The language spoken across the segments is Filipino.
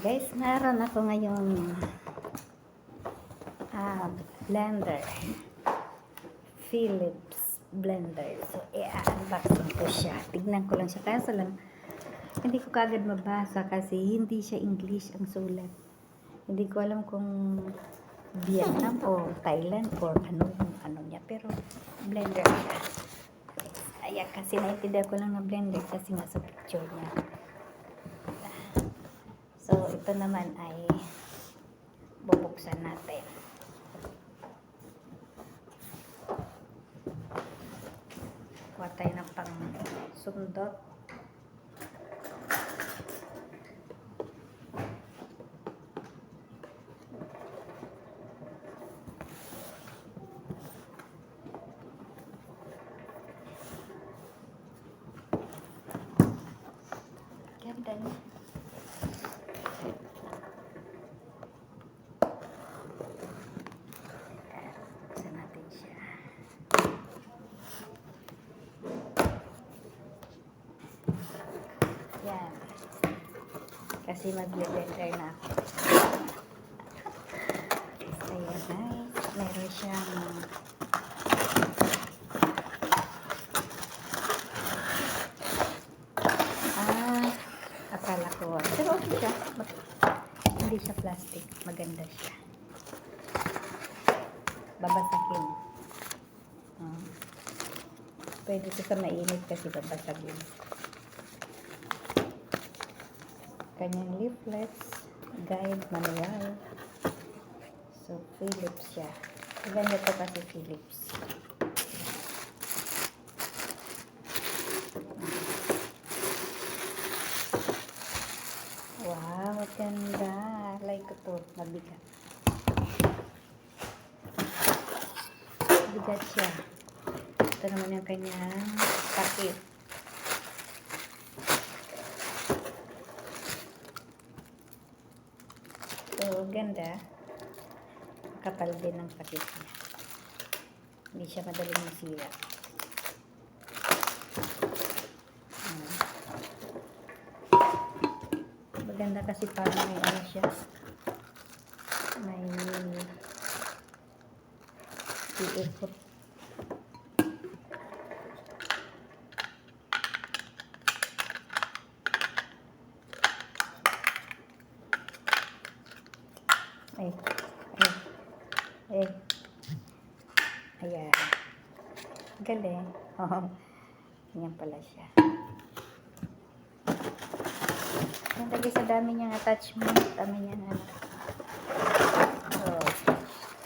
Guys, meron ako ngayon blender, Philips blender. So i-unboxing ko siya, tignan ko lang siya, kaso lang hindi ko kagad mabasa kasi hindi siya English ang sulat. Hindi ko alam kung Vietnam o Thailand or ano niya, pero blender siya. Ayan, kasi naintindihan ko lang na blender kasi nasa picture niya. So, ito naman ay bubuksan natin. Kuha tayo ng pang sundot. Ganda niya. Buksan natin siya. Yan. Kasi mag-blender na ako. Ayan guys. Meron siyang akala ko. Pero okay siya. Hindi siya plastic. Maganda siya. Babasakin. Pwede ito sa mainit kasi babasagin. Kanyang leaflets, guide, manual. So, Philips siya. Maganda ito kasi Philips. Wow, ganda. Like ito, mabigat. Mabigat siya. Ito naman yung kanyang takip. So, ganda. Kapal din ang takip niya. Hindi siya madaling masira. Maganda kasi parang may ano siya. May iikot. Ayan. Galing. Ganyan pala siya. Ang lagi sa dami niyang attachment. Dami niyang ano. So,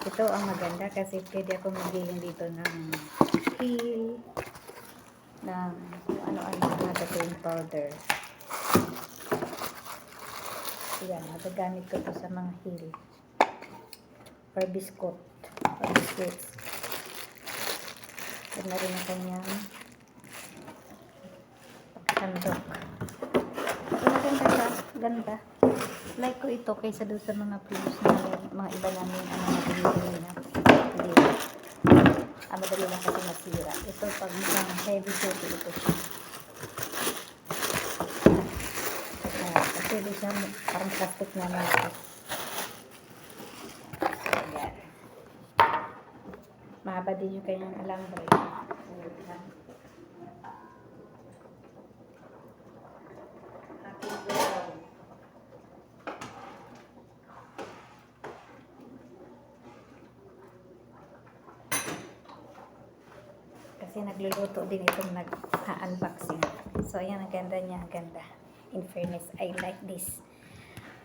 ito ang maganda kasi pwede ako magiling dito ng peel, ng ano-ano na dating powder. Ayan, magagamit ko ito sa mga heel. Or biscuit. Or biscuits. Ito na rin ang kanyang sandok. Maganda siya. Ganda. Like ko ito kaysa doon sa mga previous na mga iba namin ang mga pinili na. Hindi. Madali lang kasi masira. Ito pag mga heavy duty ito siya. Kasi doon siya parang plastic na natin. Ayan. Mahaba din yung kanyang alambre. Kasi nagluluto din itong nag-unboxing. So, ayan, ang ganda niya. Ang ganda. In fairness, I like this.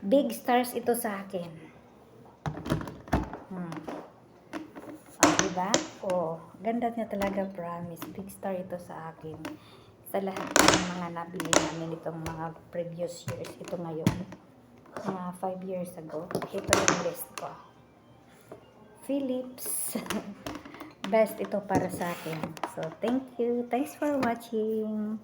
Big stars ito sa akin. Diba? Ganda niya talaga, promise. Big star ito sa akin. Sa lahat ng mga nabili namin itong mga previous years. Ito ngayon. Mga 5 years ago. Ito yung best ko. Philips. Best ito para sa akin. So, thank you. Thanks for watching.